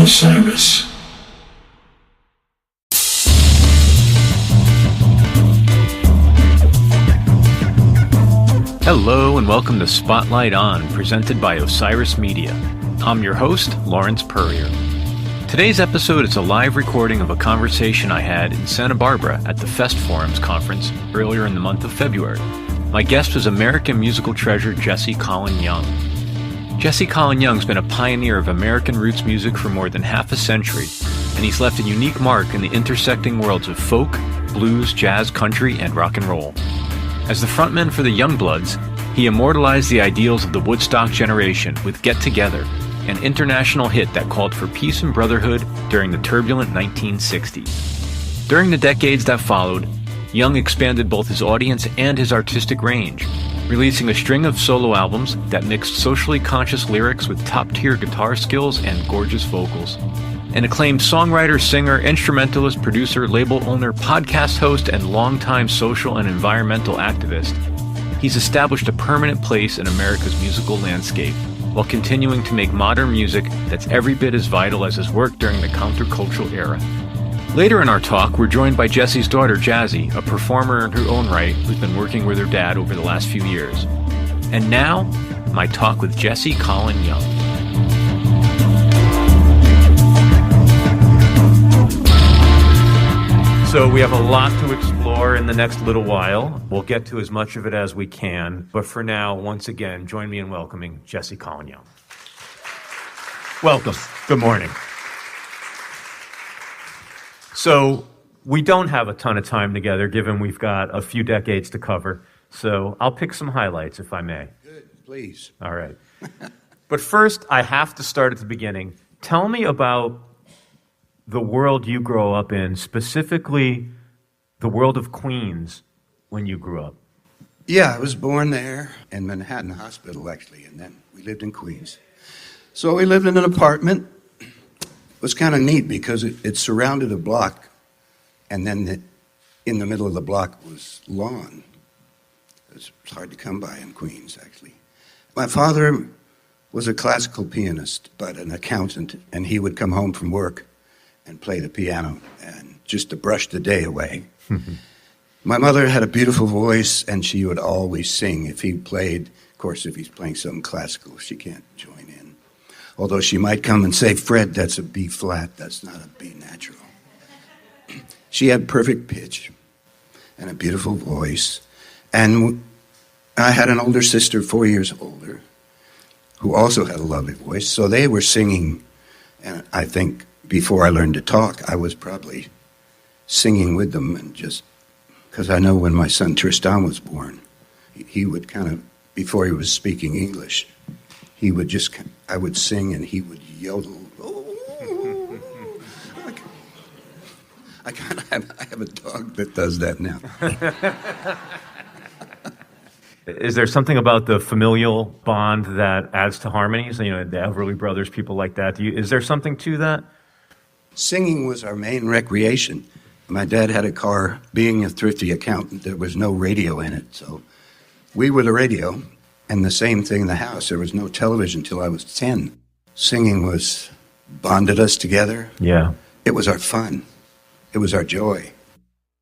Osiris. Hello and welcome to Spotlight On, presented by Osiris Media. I'm your host, Lawrence Peryer. Today's episode is a live recording of a conversation I had in Santa Barbara at the FestForums conference earlier in the month of February. My guest was American musical treasure Jesse Colin Young. Jesse Colin Young's been a pioneer of American roots music for more than half a century, and he's left a unique mark in the intersecting worlds of folk, blues, jazz, country, and rock and roll. As the frontman for the Youngbloods, he immortalized the ideals of the Woodstock generation with Get Together, an international hit that called for peace and brotherhood during the turbulent 1960s. During the decades that followed, Young expanded both his audience and his artistic range, releasing a string of solo albums that mixed socially conscious lyrics with top-tier guitar skills and gorgeous vocals. An acclaimed songwriter, singer, instrumentalist, producer, label owner, podcast host, and longtime social and environmental activist, he's established a permanent place in America's musical landscape while continuing to make modern music that's every bit as vital as his work during the countercultural era. Later in our talk, we're joined by Jesse's daughter, Jazzy, a performer in her own right who's been working with her dad over the last few years. And now, my talk with Jesse Colin Young. So we have a lot to explore in the next little while. We'll get to as much of it as we can. But for now, once again, join me in welcoming Jesse Colin Young. Welcome. Good morning. So we don't have a ton of time together, given we've got a few decades to cover. So I'll pick some highlights, if I may. Good, please. All right. But first, I have to start at the beginning. Tell me about the world you grow up in, specifically the world of Queens when you grew up. Yeah, I was born there in Manhattan Hospital, actually, and then we lived in Queens. So we lived in an apartment. It was kind of neat because it surrounded a block, and then in the middle of the block was lawn. It's hard to come by in Queens, actually. My father was a classical pianist, but an accountant, and he would come home from work and play the piano, and just to brush the day away. My mother had a beautiful voice, and she would always sing. If he played, of course, if he's playing something classical, she can't join in. Although she might come and say, Fred, that's a B flat, that's not a B natural. She had perfect pitch and a beautiful voice. And I had an older sister, 4 years older, who also had a lovely voice. So they were singing, and I think before I learned to talk, I was probably singing with them, and just because I know when my son Tristan was born, he would kind of, before he was speaking English, he would just, I would sing and he would yodel. I have a dog that does that now. Is there something about the familial bond that adds to harmonies? You know, the Everly Brothers, people like that. Is there something to that? Singing was our main recreation. My dad had a car. Being a thrifty accountant, there was no radio in it, so we were the radio, and the same thing in the house. There was no television till I was 10. Singing bonded us together. Yeah. It was our fun. It was our joy.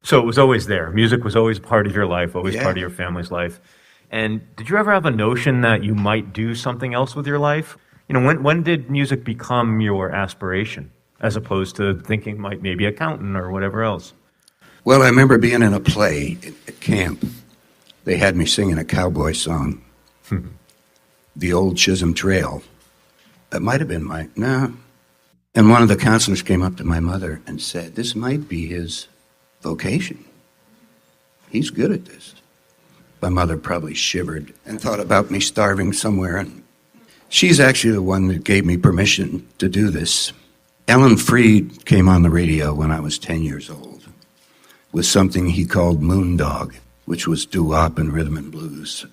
So it was always there. Music was always part of your life, always Yeah. part of your family's life. And did you ever have a notion that you might do something else with your life? You know, when did music become your aspiration, as opposed to thinking maybe accountant or whatever else? Well, I remember being in a play at camp. They had me singing a cowboy song, The Old Chisholm Trail. That might have been no. And one of the counselors came up to my mother and said, this might be his vocation. He's good at this. My mother probably shivered and thought about me starving somewhere. And she's actually the one that gave me permission to do this. Ellen Freed came on the radio when I was 10 years old with something he called Moondog, which was doo-wop and rhythm and blues.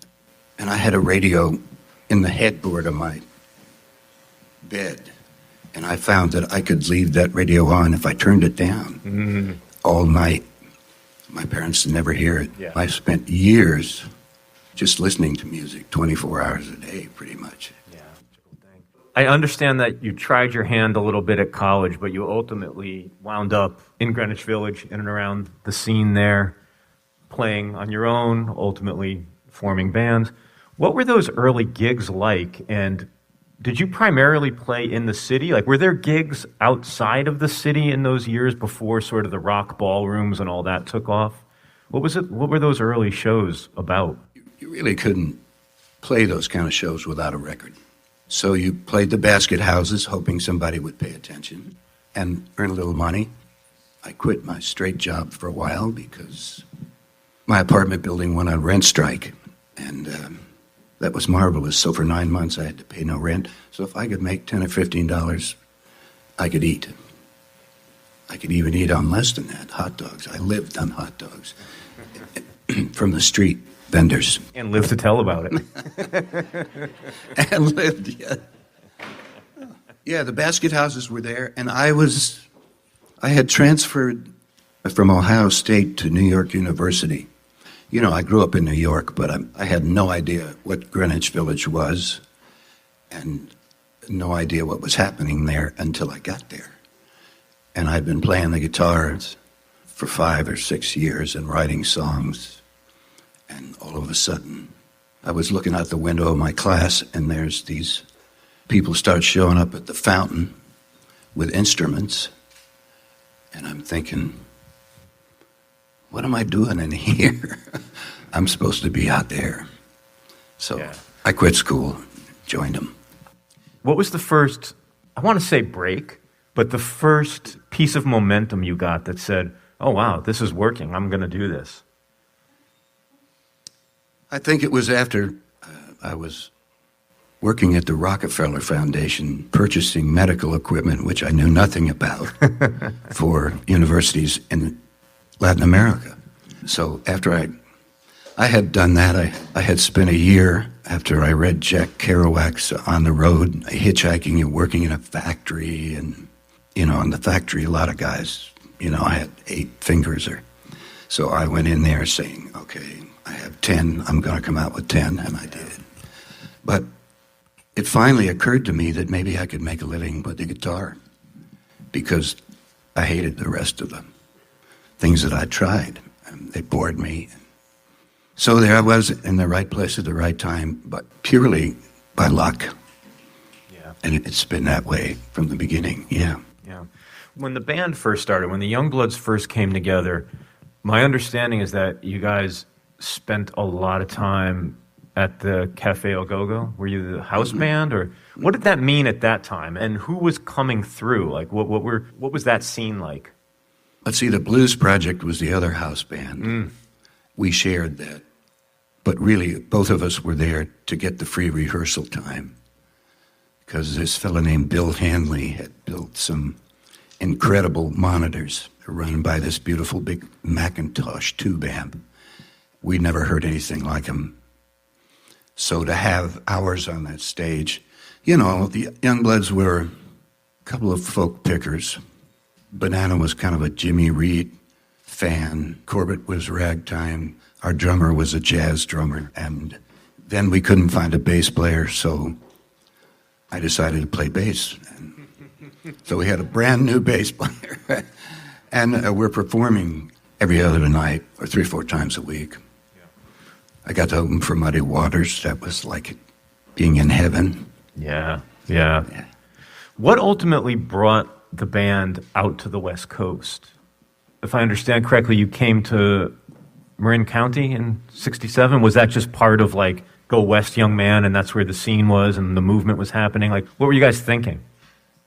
And I had a radio in the headboard of my bed, and I found that I could leave that radio on if I turned it down all night. My parents would never hear it. Yeah. I spent years just listening to music 24 hours a day, pretty much. Yeah. I understand that you tried your hand a little bit at college, but you ultimately wound up in Greenwich Village, in and around the scene there, playing on your own, ultimately forming bands. What were those early gigs like, and did you primarily play in the city? Like, were there gigs outside of the city in those years before sort of the rock ballrooms and all that took off? What were those early shows about? You really couldn't play those kind of shows without a record. So you played the basket houses, hoping somebody would pay attention and earn a little money. I quit my straight job for a while because my apartment building went on rent strike, and that was marvelous. So for 9 months, I had to pay no rent. So if I could make $10 or $15, I could eat. I could even eat on less than that, hot dogs. I lived on hot dogs from the street vendors. And lived to tell about it. And lived, yeah. Yeah, the basket houses were there, and I had transferred from Ohio State to New York University. You know, I grew up in New York, but I had no idea what Greenwich Village was and no idea what was happening there until I got there. And I'd been playing the guitar for 5 or 6 years and writing songs. And all of a sudden, I was looking out the window of my class, and there's these people start showing up at the fountain with instruments. And I'm thinking, what am I doing in here? I'm supposed to be out there. So yeah. I quit school, joined them. What was the first, I want to say break, but the first piece of momentum you got that said, oh, wow, this is working. I'm going to do this? I think it was after I was working at the Rockefeller Foundation, purchasing medical equipment, which I knew nothing about, for universities in Latin America. So after I had done that, I had spent a year after I read Jack Kerouac's On the Road, hitchhiking and working in a factory. And, you know, in the factory, a lot of guys, you know, I had 8 fingers. So I went in there saying, okay, I have 10, I'm going to come out with 10, and I did. But it finally occurred to me that maybe I could make a living with the guitar, because I hated the rest of the things that I tried, and they bored me. So there I was in the right place at the right time, but purely by luck. Yeah. And it's been that way from the beginning, yeah. Yeah. When the band first started, when the Youngbloods first came together, my understanding is that you guys spent a lot of time at the Cafe Au Go-Go. Were you the house band, or what did that mean at that time? And who was coming through? Like, what was that scene like? Let's see, the Blues Project was the other house band. We shared that. But really, both of us were there to get the free rehearsal time, because this fellow named Bill Hanley had built some incredible monitors run by this beautiful big Macintosh tube amp. We'd never heard anything like him. So to have hours on that stage, you know, the Youngbloods were a couple of folk pickers. Banana was kind of a Jimmy Reed fan. Corbett was ragtime. Our drummer was a jazz drummer. And then we couldn't find a bass player, so I decided to play bass. And so we had a brand new bass player. And we're performing every other night, or 3 or 4 times a week. I got to open for Muddy Waters. That was like being in heaven. Yeah. What ultimately brought the band out to the West Coast? If I understand correctly, you came to Marin County in '67. Was that just part of, like, Go West, Young Man, and that's where the scene was and the movement was happening? Like, what were you guys thinking?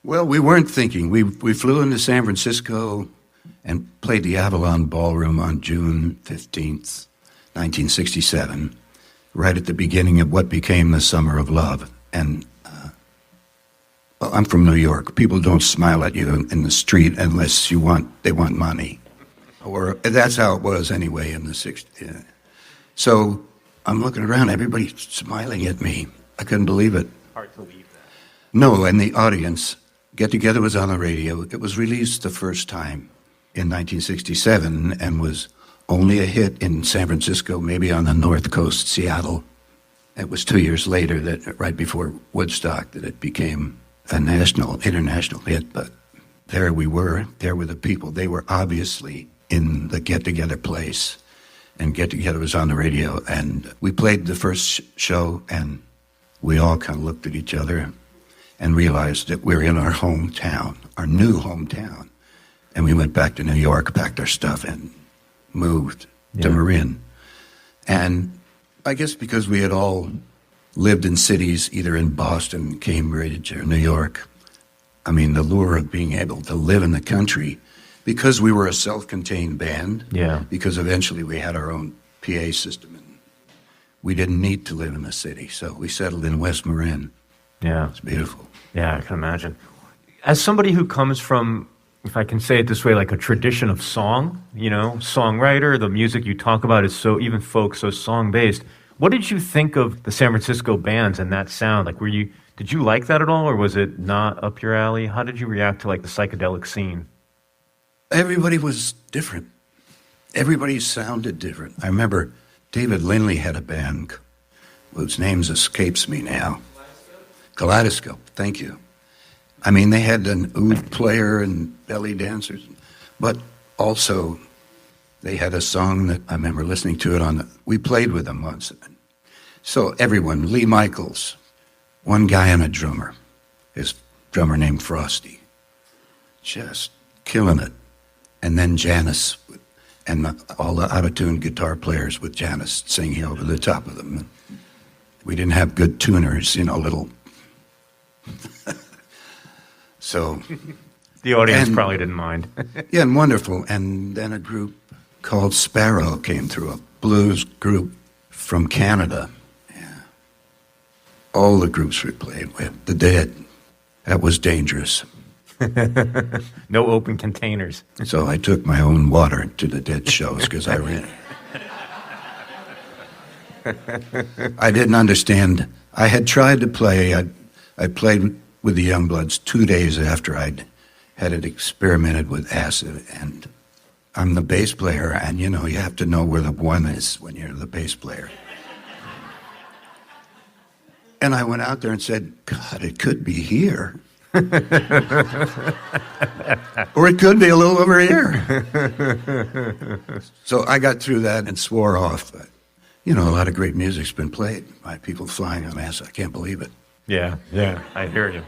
Well, we weren't thinking. We flew into San Francisco and played the Avalon Ballroom on June 15th. 1967, right at the beginning of what became the Summer of Love. And well, I'm from New York. People don't smile at you in the street unless they want money. Or that's how it was anyway in the 60s. Yeah. So I'm looking around, everybody's smiling at me. I couldn't believe it. Hard to believe that. No, and the audience, Get Together was on the radio. It was released the first time in 1967 and was only a hit in San Francisco, maybe on the North Coast, Seattle. It was 2 years later, that right before Woodstock, that it became a national, international hit, but there we were. There were the people. They were obviously in the get-together place, and get-together was on the radio. And we played the first show, and we all kind of looked at each other and realized that we're in our hometown, our new hometown. And we went back to New York, packed our stuff, and moved to Marin. And I guess because we had all lived in cities, either in Boston, Cambridge, or New York, I mean, the lure of being able to live in the country, because we were a self-contained band, because eventually we had our own PA system, and we didn't need to live in the city, so we settled in West Marin. Yeah. It's beautiful. Yeah, I can imagine. As somebody who comes from, if I can say it this way, like a tradition of song, you know, songwriter, the music you talk about is so, even folk, so song-based. What did you think of the San Francisco bands and that sound? Like, did you like that at all, or was it not up your alley? How did you react to, like, the psychedelic scene? Everybody was different. Everybody sounded different. I remember David Lindley had a band whose name escapes me now. Kaleidoscope, thank you. I mean, they had an oud player and belly dancers, but also they had a song that I remember listening to it we played with them once. So everyone, Lee Michaels, one guy and a drummer, his drummer named Frosty, just killing it. And then Janice, and all the out-of-tune guitar players with Janice singing over the top of them. We didn't have good tuners, you know, little... So... The audience probably didn't mind. Yeah, and wonderful. And then a group called Sparrow came through, a blues group from Canada. Yeah. All the groups we played with, the Dead, that was dangerous. No open containers. So I took my own water to the Dead shows because I didn't understand. I had tried to play. I played with the Youngbloods 2 days after I'd had it experimented with acid, and I'm the bass player, and you know, you have to know where the one is when you're the bass player. And I went out there and said, God, it could be here. Or it could be a little over here. So I got through that and swore off. But, you know, a lot of great music's been played by people flying on acid. I can't believe it. Yeah, I hear you.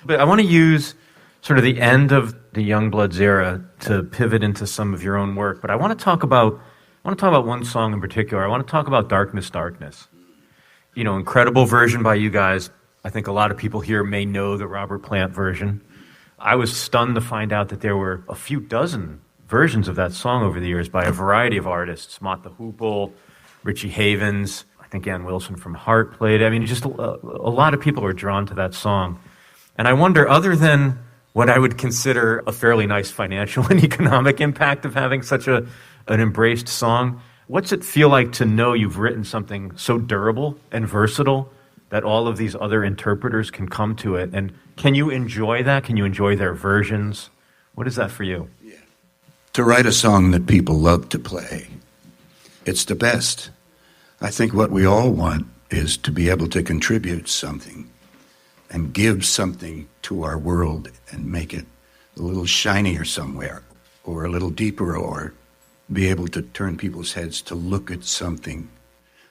But I want to use sort of the end of the Youngbloods era to pivot into some of your own work. But I want to talk about one song in particular. I want to talk about Darkness, Darkness. You know, incredible version by you guys. I think a lot of people here may know the Robert Plant version. I was stunned to find out that there were a few dozen versions of that song over the years by a variety of artists. Mott the Hoople, Richie Havens, I think Ann Wilson from Heart played. I mean, just a lot of people are drawn to that song. And I wonder, other than what I would consider a fairly nice financial and economic impact of having such an embraced song, what's it feel like to know you've written something so durable and versatile that all of these other interpreters can come to it? And can you enjoy that? Can you enjoy their versions? What is that for you? Yeah. To write a song that people love to play, it's the best. I think what we all want is to be able to contribute something and give something to our world and make it a little shinier somewhere, or a little deeper, or be able to turn people's heads to look at something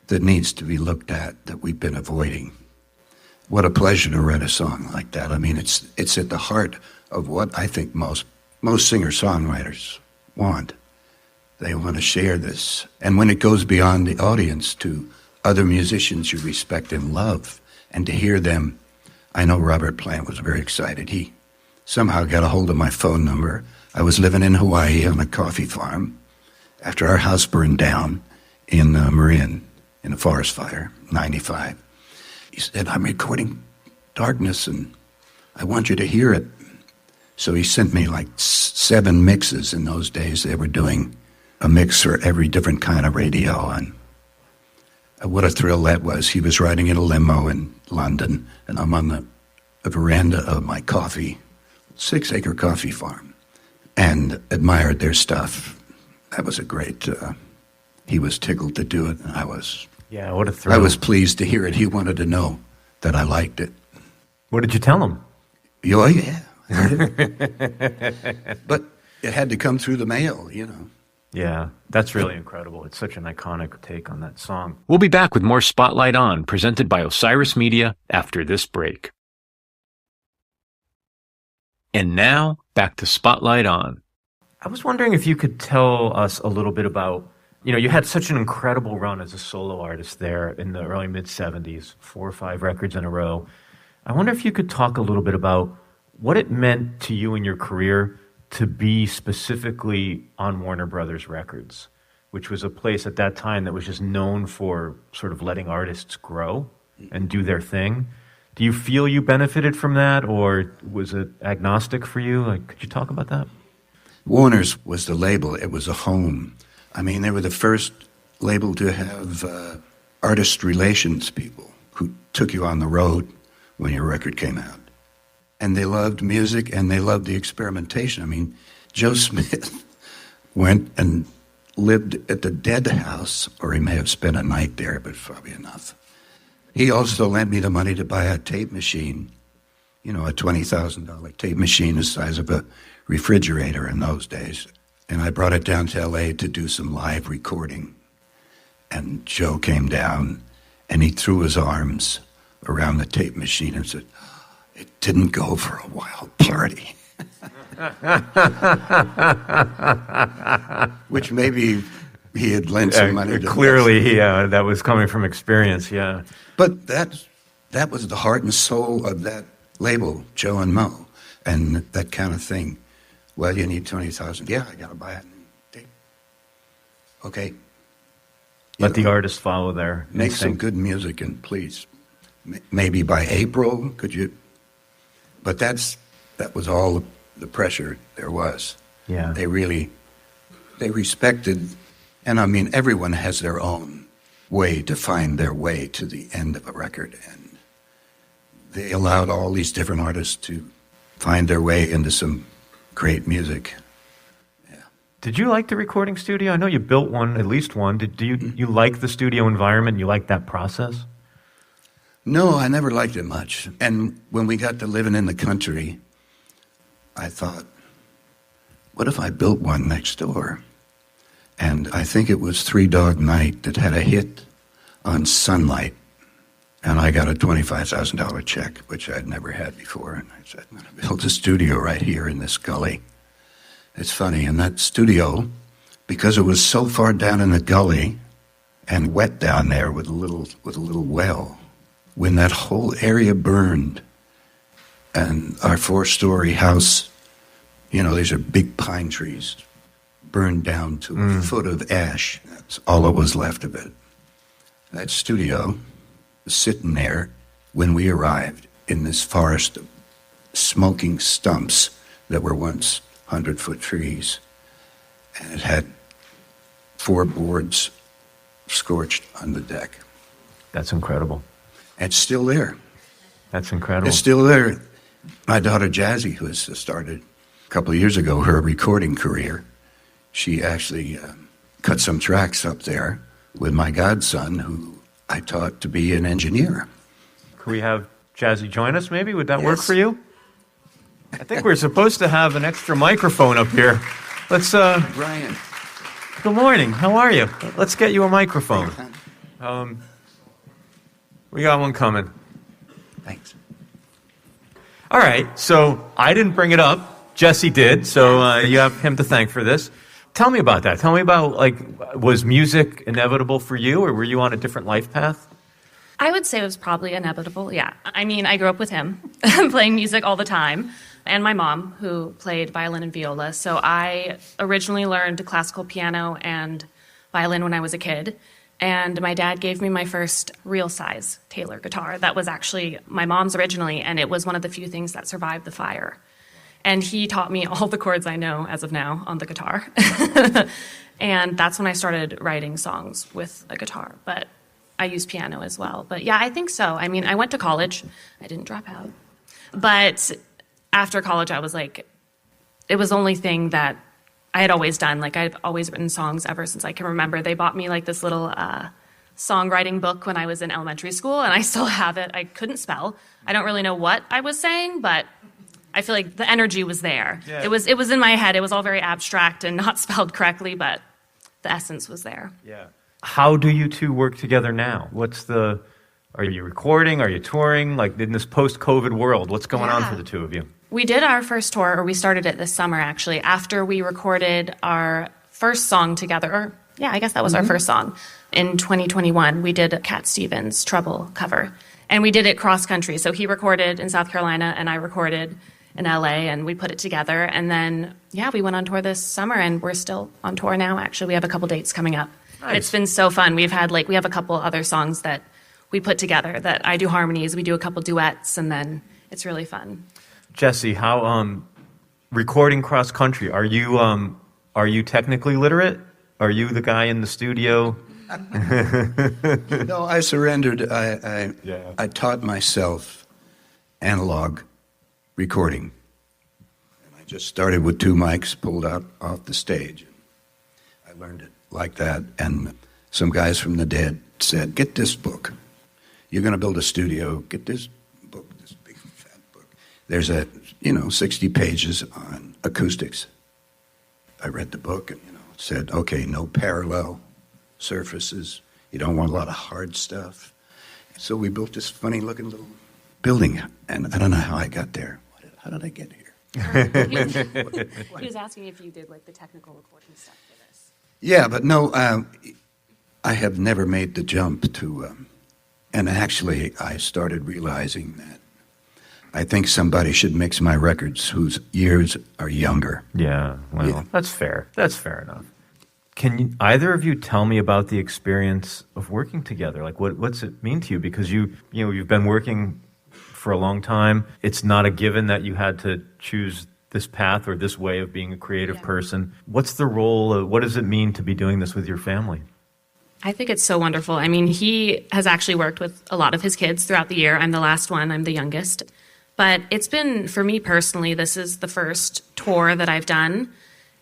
that needs to be looked at that we've been avoiding. What a pleasure to write a song like that. I mean, it's at the heart of what I think most singer-songwriters want. They want to share this. And when it goes beyond the audience to other musicians you respect and love, and to hear them, I know Robert Plant was very excited. He somehow got a hold of my phone number. I was living in Hawaii on a coffee farm after our house burned down in Marin in a forest fire, 95. He said, I'm recording Darkness, and I want you to hear it. So he sent me like 7 mixes in those days. They were doing a mix for every different kind of radio, and what a thrill that was. He was riding in a limo in London, and I'm on the veranda of my 6-acre coffee farm, and admired their stuff. That was a great, he was tickled to do it, and I was... Yeah, what a thrill. I was pleased to hear it. He wanted to know that I liked it. What did you tell him? Oh, yeah. But it had to come through the mail, you know. Yeah, that's really incredible. It's such an iconic take on that song. We'll be back with more Spotlight On, presented by Osiris Media, after this break. And now, back to Spotlight On. I was wondering if you could tell us a little bit about, you had such an incredible run as a solo artist there in the early mid-'70s, 4 or 5 records in a row. I wonder if you could talk a little bit about what it meant to you in your career to be specifically on Warner Brothers Records, which was a place at that time that was just known for sort of letting artists grow and do their thing. Do you feel you benefited from that, or was it agnostic for you? Could you talk about that? Warner's was the label. It was a home. I mean, they were the first label to have artist relations people who took you on the road when your record came out. And they loved music, and they loved the experimentation. I mean, Joe Smith went and lived at the Dead House, or he may have spent a night there, but probably enough. He also lent me the money to buy a tape machine, a $20,000 tape machine the size of a refrigerator in those days. And I brought it down to L.A. to do some live recording. And Joe came down, and he threw his arms around the tape machine and said, "It didn't go for a wild party." Which maybe he had lent some money to. Clearly, that was coming from experience, yeah. But that was the heart and soul of that label, Joe and Mo, and that kind of thing. Well, you need 20,000. Yeah, I got to buy it. Okay. Let the artist follow their Make instinct. some good music, and please, maybe by April, could you? But that was all the pressure there was. Yeah. They respected, and I mean, everyone has their own way to find their way to the end of a record, and they allowed all these different artists to find their way into some great music. Yeah. Did you like the recording studio? I know you built one, at least one. Do you like the studio environment? You like that process? No, I never liked it much. And when we got to living in the country, I thought, what if I built one next door? And I think it was Three Dog Night that had a hit on Sunlight. And I got a $25,000 check, which I'd never had before. And I said, I'm going to build a studio right here in this gully. It's funny, in that studio, because it was so far down in the gully and wet down there with a little well, when that whole area burned and our 4-story house, these are big pine trees, burned down to a foot of ash. That's all that was left of it. That studio was sitting there when we arrived in this forest of smoking stumps that were once 100-foot trees. And it had 4 boards scorched on the deck. That's incredible. It's still there. That's incredible. It's still there. My daughter Jazzy, who has started a couple of years ago her recording career, she actually cut some tracks up there with my godson, who I taught to be an engineer. Could we have Jazzy join us, maybe? Would that work for you? I think we're supposed to have an extra microphone up here. Let's, Brian. Good morning. How are you? Let's get you a microphone. We got one coming. Thanks. All right, so I didn't bring it up. Jesse did, so you have him to thank for this. Tell me about that. Tell me about, was music inevitable for you, or were you on a different life path? I would say it was probably inevitable, yeah. I mean, I grew up with him, playing music all the time, and my mom, who played violin and viola. So I originally learned classical piano and violin when I was a kid, and my dad gave me my first real-size Taylor guitar. That was actually my mom's originally, and it was one of the few things that survived the fire. And he taught me all the chords I know, as of now, on the guitar. And that's when I started writing songs with a guitar. But I use piano as well. But yeah, I think so. I mean, I went to college. I didn't drop out. But after college, I was like, it was the only thing that I had always done. Like, I've always written songs ever since I can remember. They bought me like this little songwriting book when I was in elementary school, and I still have it. I couldn't spell. I don't really know what I was saying, but I feel like the energy was there. Yeah. It was in my head. It was all very abstract and not spelled correctly, but the essence was there. Yeah. How do you two work together now? Are you recording? Are you touring? Like in this post-COVID world, what's going on for the two of you? We did our first tour, or we started it this summer actually, after we recorded our first song together. Or, yeah, I guess that was our first song. In 2021, we did Cat Stevens' Trouble cover. And we did it cross-country. So he recorded in South Carolina, and I recorded in LA, and we put it together. And then, we went on tour this summer, and we're still on tour now, actually. We have a couple dates coming up. Nice. It's been so fun. We have a couple other songs that we put together that I do harmonies. We do a couple duets, and then it's really fun. Jesse, how recording cross country? Are you technically literate? Are you the guy in the studio? No, I surrendered. I taught myself analog recording. And I just started with 2 mics pulled out off the stage. I learned it like that. And some guys from the Dead said, get this book. You're going to build a studio. Get this book, this big fat book. There's 60 pages on acoustics. I read the book and, it said, okay, no parallel surfaces. You don't want a lot of hard stuff. So we built this funny looking little building. And I don't know how I got there. How did I get here? He was asking if you did the technical recording stuff for this. Yeah, but no, I have never made the jump to, and actually I started realizing that I think somebody should mix my records whose years are younger. Yeah, well, that's fair. That's fair enough. Can either of you tell me about the experience of working together? Like, what's it mean to you? Because you've been working for a long time. It's not a given that you had to choose this path or this way of being a creative person. What's the role? What does it mean to be doing this with your family? I think it's so wonderful. I mean, he has actually worked with a lot of his kids throughout the year. I'm the last one. I'm the youngest. But it's been, for me personally, this is the first tour that I've done.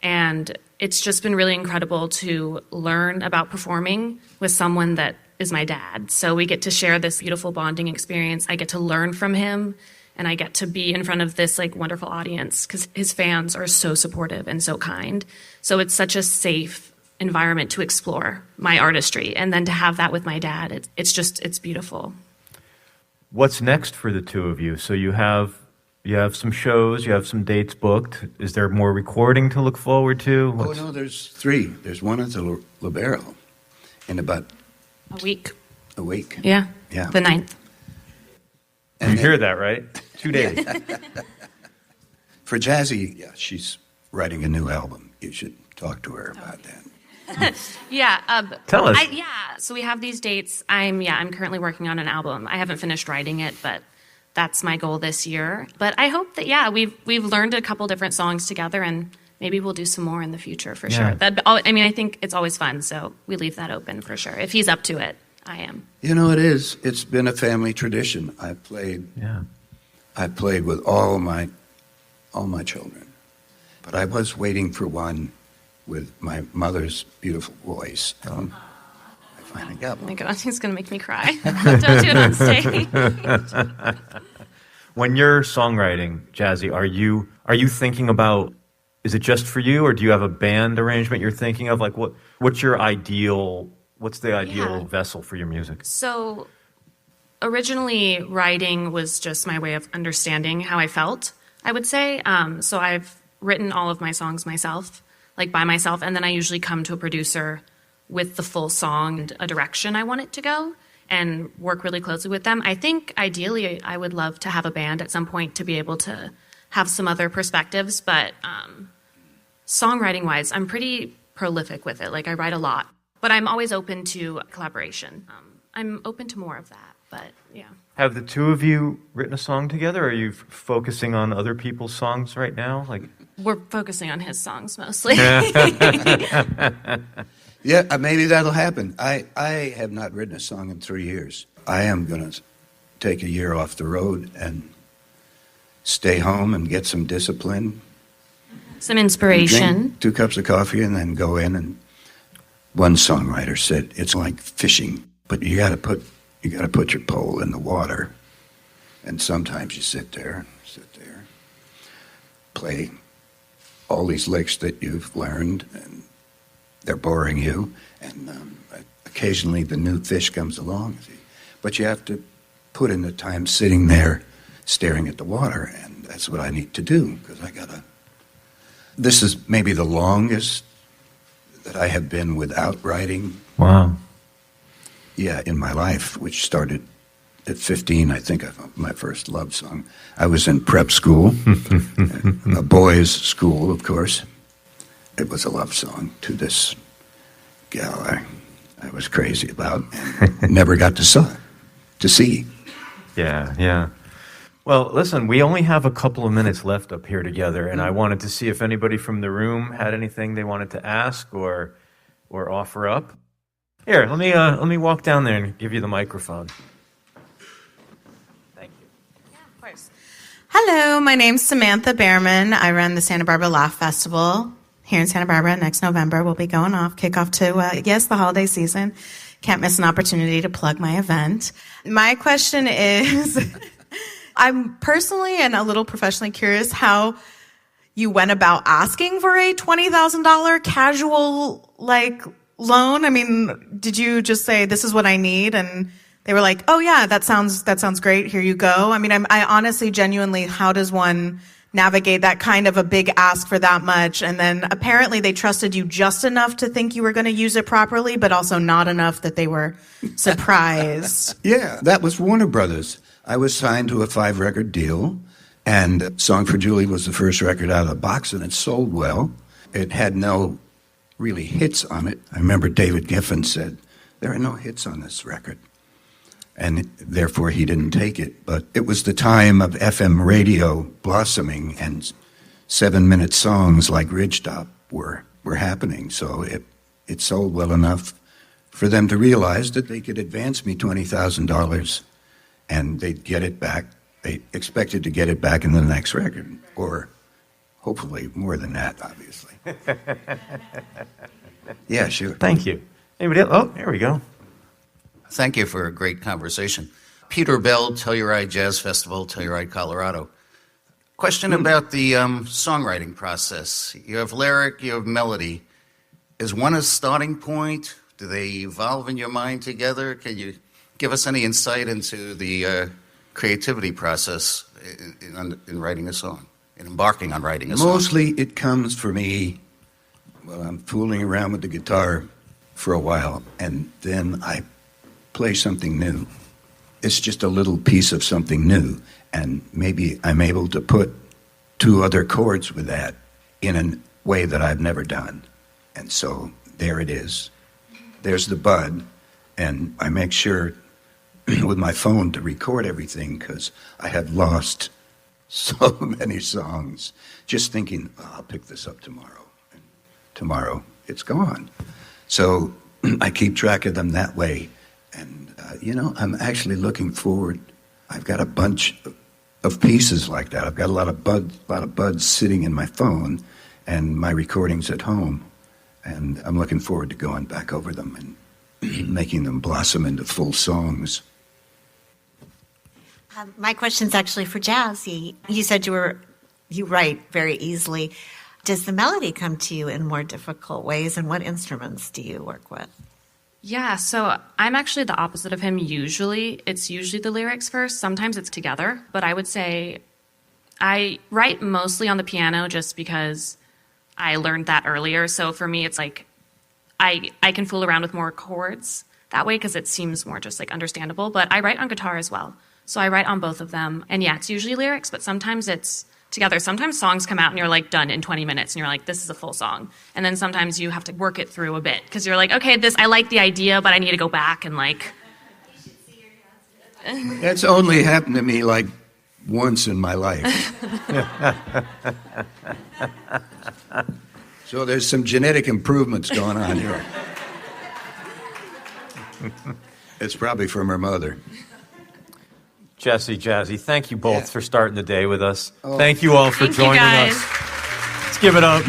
And it's just been really incredible to learn about performing with someone that is my dad. So we get to share this beautiful bonding experience. I get to learn from him, and I get to be in front of this wonderful audience because his fans are so supportive and so kind. So it's such a safe environment to explore my artistry. And then to have that with my dad, it's beautiful. What's next for the two of you? So you have some shows, you have some dates booked. Is there more recording to look forward to? Oh, no, there's 3. There's one at the Libero in about a week. A week. Yeah. Yeah. The 9th. And you hear that, right? 2 days. For Jazzy, she's writing a new album. You should talk to her about that. Tell us. So we have these dates. I'm currently working on an album. I haven't finished writing it, but that's my goal this year. But I hope that we've learned a couple different songs together, and maybe we'll do some more in the future for sure. I think it's always fun, so we leave that open for sure. If he's up to it, I am. It is. It's been a family tradition. I played with all my children, but I was waiting for one with my mother's beautiful voice. I finally got one. Oh my gosh, he's going to make me cry. Don't do it on stage. When you're songwriting, Jazzy, are you thinking about, is it just for you, or do you have a band arrangement you're thinking of? What's the ideal vessel for your music? So originally, writing was just my way of understanding how I felt, I would say. So I've written all of my songs myself, by myself, and then I usually come to a producer with the full song and a direction I want it to go and work really closely with them. I think ideally I would love to have a band at some point to be able to have some other perspectives, but songwriting-wise, I'm pretty prolific with it. I write a lot, but I'm always open to collaboration. I'm open to more of that, but yeah. Have the two of you written a song together? Or are you focusing on other people's songs right now? We're focusing on his songs mostly. Yeah, maybe that'll happen. I have not written a song in 3 years. I am going to take a year off the road and stay home and get some discipline. Some inspiration. Drink 2 cups of coffee and then go in. And one songwriter said, it's like fishing, but you got to put your pole in the water. And sometimes you sit there. play all these licks that you've learned, and they're boring you, and occasionally the new fish comes along. But you have to put in the time sitting there staring at the water, and that's what I need to do, because this is maybe the longest that I have been without writing. Wow. Yeah, in my life, which started at 15, I think, my first love song. I was in prep school, a boys' school, of course. It was a love song to this gal I was crazy about and never got to see. Yeah. Well, listen, we only have a couple of minutes left up here together, and I wanted to see if anybody from the room had anything they wanted to ask or offer up. Here, let me walk down there and give you the microphone. Thank you. Yeah, of course. Hello, my name's Samantha Behrman. I run the Santa Barbara Laugh Festival here in Santa Barbara. Next November, we'll be going off, kickoff to, the holiday season. Can't miss an opportunity to plug my event. My question is, I'm personally and a little professionally curious how you went about asking for a $20,000 casual, loan. I mean, did you just say, this is what I need? And they were like, oh yeah, that sounds great. Here you go. I mean, I honestly, genuinely, how does one navigate that kind of a big ask for that much? And then apparently they trusted you just enough to think you were going to use it properly, but also not enough that they were surprised. Yeah, that was Warner Brothers. I was signed to a 5-record deal, and Song for Julie was the first record out of the box, and it sold well. It had no really hits on it. I remember David Giffen said, there are no hits on this record. And therefore he didn't take it. But it was the time of FM radio blossoming, and 7-minute songs like Ridgetop were happening. So it sold well enough for them to realize that they could advance me $20,000 and they'd get it back. They expected to get it back in the next record, or hopefully more than that, obviously. Yeah, sure. Thank you. Anybody else? Oh, there we go. Thank you for a great conversation. Peter Bell, Telluride Jazz Festival, Telluride, Colorado. Question about the songwriting process. You have lyric, you have melody. Is one a starting point? Do they evolve in your mind together? Can you give us any insight into the creativity process in writing a song, in embarking on writing a song? Mostly it comes for me while I'm fooling around with the guitar for a while, and then I play something new. It's just a little piece of something new, and maybe I'm able to put 2 other chords with that in a way that I've never done. And so there it is. There's the bud, and I make sure with my phone to record everything, because I had lost so many songs just thinking, I'll pick this up tomorrow. And tomorrow, it's gone. So I keep track of them that way. And, I'm actually looking forward. I've got a bunch of pieces like that. I've got a lot of buds sitting in my phone and my recordings at home. And I'm looking forward to going back over them and making them blossom into full songs. My question's actually for Jazzy. You said you write very easily. Does the melody come to you in more difficult ways, and what instruments do you work with? Yeah, so I'm actually the opposite of him usually. It's usually the lyrics first. Sometimes it's together. But I would say I write mostly on the piano just because I learned that earlier. So for me, it's like I can fool around with more chords that way because it seems more just understandable. But I write on guitar as well. So I write on both of them. And yeah, it's usually lyrics, but sometimes it's together. Sometimes songs come out and you're done in 20 minutes and you're like, this is a full song. And then sometimes you have to work it through a bit because you're like, okay, I like the idea, but I need to go back and That's only happened to me once in my life. So there's some genetic improvements going on here. It's probably from her mother. Jesse, Jazzy, thank you both for starting the day with us. Oh. Thank you all for joining us. Let's give it up.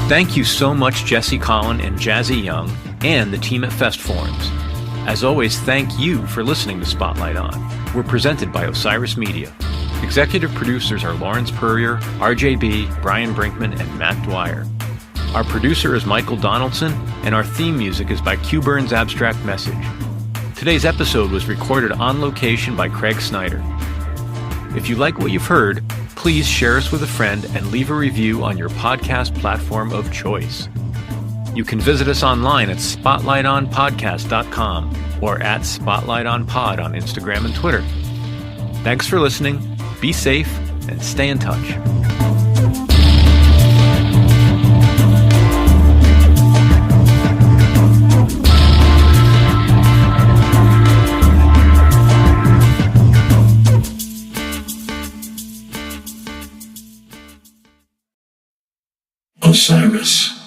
Thank you so much, Jesse Colin and Jazzy Young, and the team at FestForums. As always, thank you for listening to Spotlight On. were presented by Osiris Media. Executive producers are Lawrence Peryer, RJB, Brian Brinkman, and Matt Dwyer. Our producer is Michael Donaldson, and our theme music is by Q Burn's Abstract Message. Today's episode was recorded on location by Craig Snyder. If you like what you've heard, please share us with a friend and leave a review on your podcast platform of choice. You can visit us online at spotlightonpodcast.com or at spotlightonpod on Instagram and Twitter. Thanks for listening, be safe, and stay in touch. Osiris.